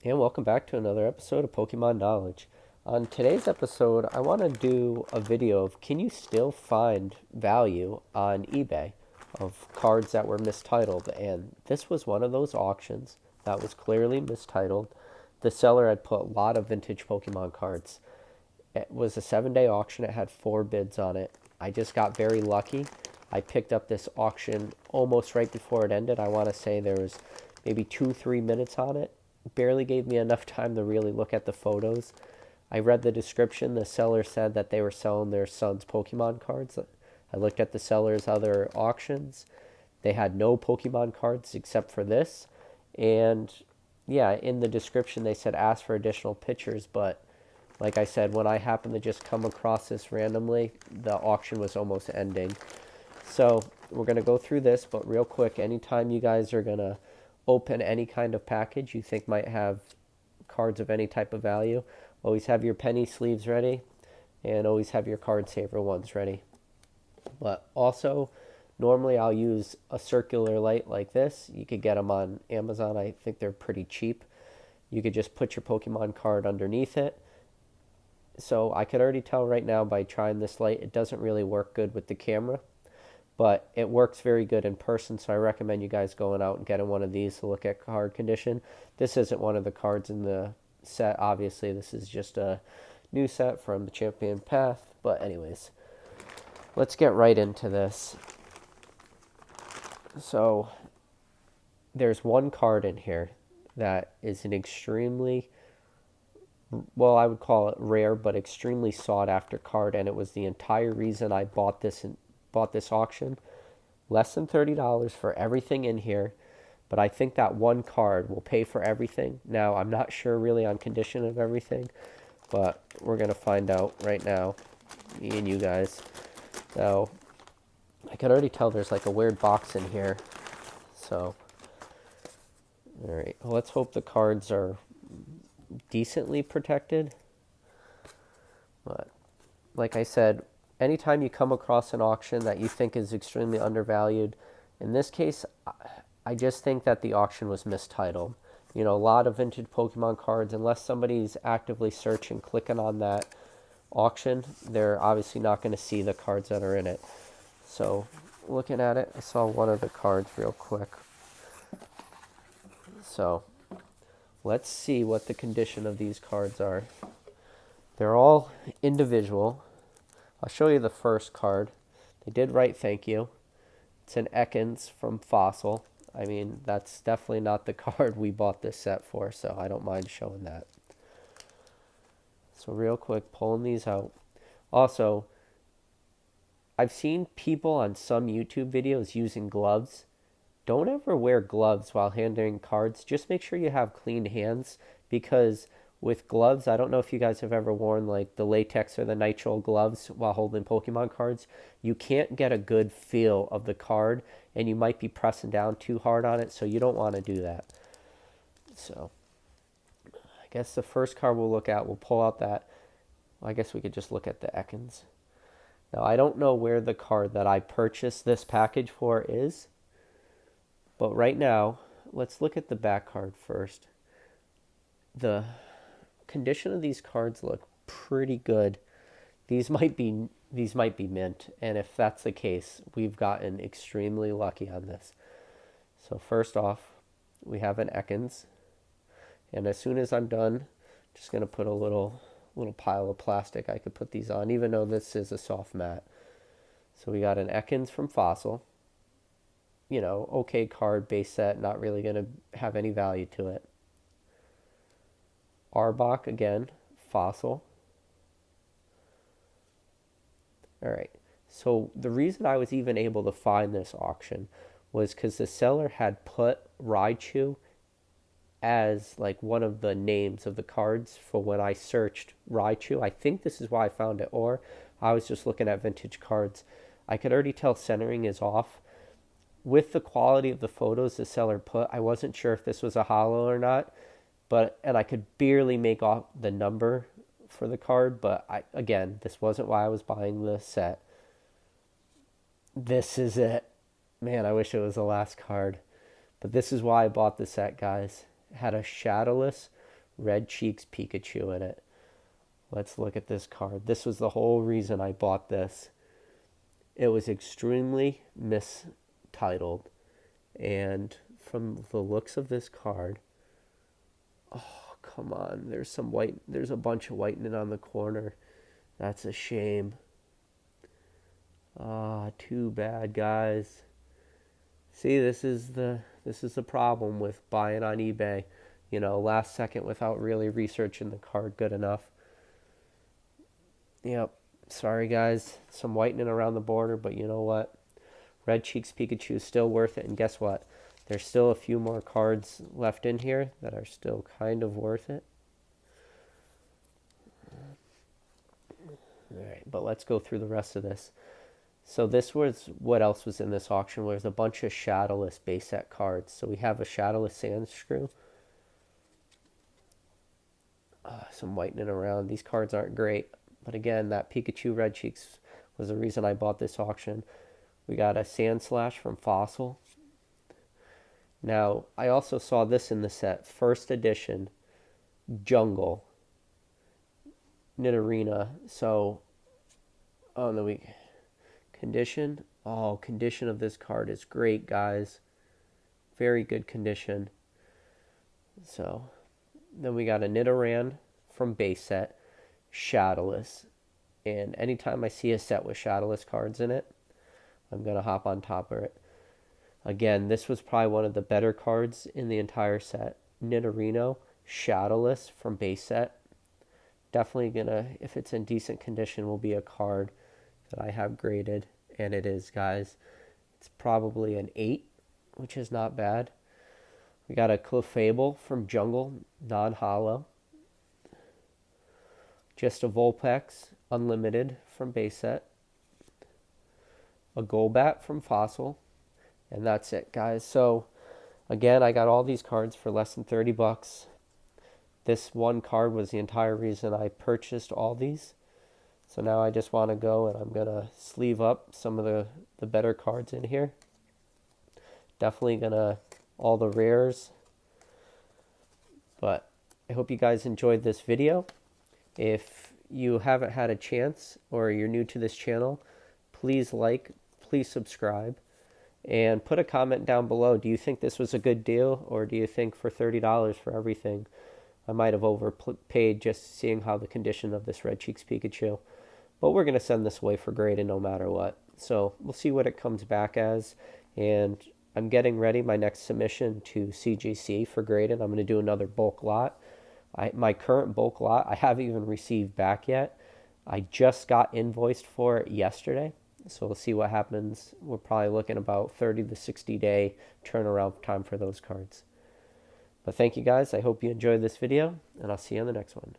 And welcome back to another episode of Pokemon Knowledge. On today's episode, I want to do a video of can you still find value on eBay of cards that were mistitled? And this was one of those auctions that was clearly mistitled. The seller had put a lot of vintage Pokemon cards. It was a 7 day auction, it had 4 bids on it. I just got very lucky. I picked up this auction almost right before it ended. I want to say there was maybe 2, 3 minutes on it. Barely gave me enough time to really look at the photos. I read the description. The seller said that they were selling their son's Pokemon cards. I looked at the seller's other auctions. They had no Pokemon cards except for this. And yeah, in the description they said ask for additional pictures, but like I said, when I happened to just come across this randomly, the auction was almost ending. So we're going to go through this, but real quick, anytime you guys are going to open any kind of package you think might have cards of any type of value, always have your penny sleeves ready and always have your card saver ones ready. But also, normally I'll use a circular light like this. You could get them on Amazon. I think they're pretty cheap. You could just put your Pokemon card underneath it. So I could already tell right now by trying this light, it doesn't really work good with the camera, but it works very good in person. So I recommend you guys going out and getting one of these to look at card condition. This isn't one of the cards in the set, obviously. This is just a new set from the Champion Path. But anyways, let's get right into this. So there's one card in here that is an extremely, well, I would call it rare, but extremely sought after card, and it was the entire reason I bought this auction. Less than $30 for everything in here, but I think that one card will pay for everything. Now, I'm not sure really on condition of everything, but we're going to find out right now, me and you guys. Now, I can already tell there's like a weird box in here. So, all right, well, let's hope the cards are decently protected. But like I said, anytime you come across an auction that you think is extremely undervalued, in this case, I just think that the auction was mistitled. You know, a lot of vintage Pokemon cards, unless somebody's actively searching, clicking on that auction, they're obviously not going to see the cards that are in it. So, looking at it, I saw one of the cards real quick. So, let's see what the condition of these cards are. They're all individual. I'll show you the first card. They did write thank you. It's an Ekans from Fossil. I mean, that's definitely not the card we bought this set for, so I don't mind showing that. So real quick, pulling these out. Also, I've seen people on some YouTube videos using gloves. Don't ever wear gloves while handling cards. Just make sure you have clean hands, because with gloves, I don't know if you guys have ever worn like the latex or the nitrile gloves while holding Pokemon cards. You can't get a good feel of the card, and you might be pressing down too hard on it, so you don't want to do that. So I guess the first card we'll look at, we'll pull out that. Well, I guess we could just look at the Ekans. Now, I don't know where the card that I purchased this package for is, but right now, let's look at the back card first. The condition of these cards look pretty good. These might be mint, and if that's the case, we've gotten extremely lucky on this. So first off, we have an Ekans, and as soon as I'm done, just gonna put a little pile of plastic I could put these on, even though this is a soft mat. So we got an Ekans from Fossil. You know, okay card, base set, not really gonna have any value to it. Arbok again, Fossil. All right. So the reason I was even able to find this auction was because the seller had put Raichu as like one of the names of the cards for when I searched Raichu. I think this is why I found it, or I was just looking at vintage cards. I could already tell centering is off. With the quality of the photos the seller put, I wasn't sure if this was a holo or not, but and I could barely make off the number for the card, but again, this wasn't why I was buying the set. This is it. Man, I wish it was the last card. But this is why I bought the set, guys. It had a shadowless. Red Cheeks Pikachu in it. Let's look at this card. This was the whole reason I bought this. It was extremely mistitled, and from the looks of this card, oh, come on, there's a bunch of whitening on the corner. That's a shame. Ah, too bad, guys. See, this is the problem with buying on eBay. You know, last second without really researching the card good enough. Yep. Sorry, guys. Some whitening around the border, but you know what? Red Cheeks Pikachu is still worth it. And guess what? There's still a few more cards left in here that are still kind of worth it. All right, but let's go through the rest of this. So this was what else was in this auction. There's a bunch of shadowless base set cards. So we have a shadowless Sandscrew. Some whitening around. These cards aren't great. But again, that Pikachu Red Cheeks was the reason I bought this auction. We got a Sandslash from Fossil. Now, I also saw this in the set. First edition, Jungle, Nidorina. So, oh, no, condition. Oh, condition of this card is great, guys. Very good condition. So, then we got a Nidoran from base set, Shadowless. And anytime I see a set with Shadowless cards in it, I'm going to hop on top of it. Again, this was probably one of the better cards in the entire set. Nidorino, Shadowless from base set. Definitely going to, if it's in decent condition, will be a card that I have graded. And it is, guys. It's probably an 8, which is not bad. We got a Clefable from Jungle, non-hollow. Just a Vulpix, Unlimited from base set. A Golbat from Fossil. And that's it, guys. So, again, I got all these cards for less than 30 bucks. This one card was the entire reason I purchased all these. So now I just want to go and I'm going to sleeve up some of the better cards in here. Definitely going to, all the rares. But I hope you guys enjoyed this video. If you haven't had a chance or you're new to this channel, please like, please subscribe. And put a comment down below. Do you think this was a good deal? Or do you think for $30 for everything, I might have overpaid just seeing how the condition of this Red Cheeks Pikachu? But we're going to send this away for grading no matter what. So we'll see what it comes back as. And I'm getting ready my next submission to CGC for grading. I'm going to do another bulk lot. My current bulk lot, I haven't even received back yet. I just got invoiced for it yesterday. So we'll see what happens. We're probably looking about 30 to 60 day turnaround time for those cards. But thank you guys. I hope you enjoyed this video, and I'll see you on the next one.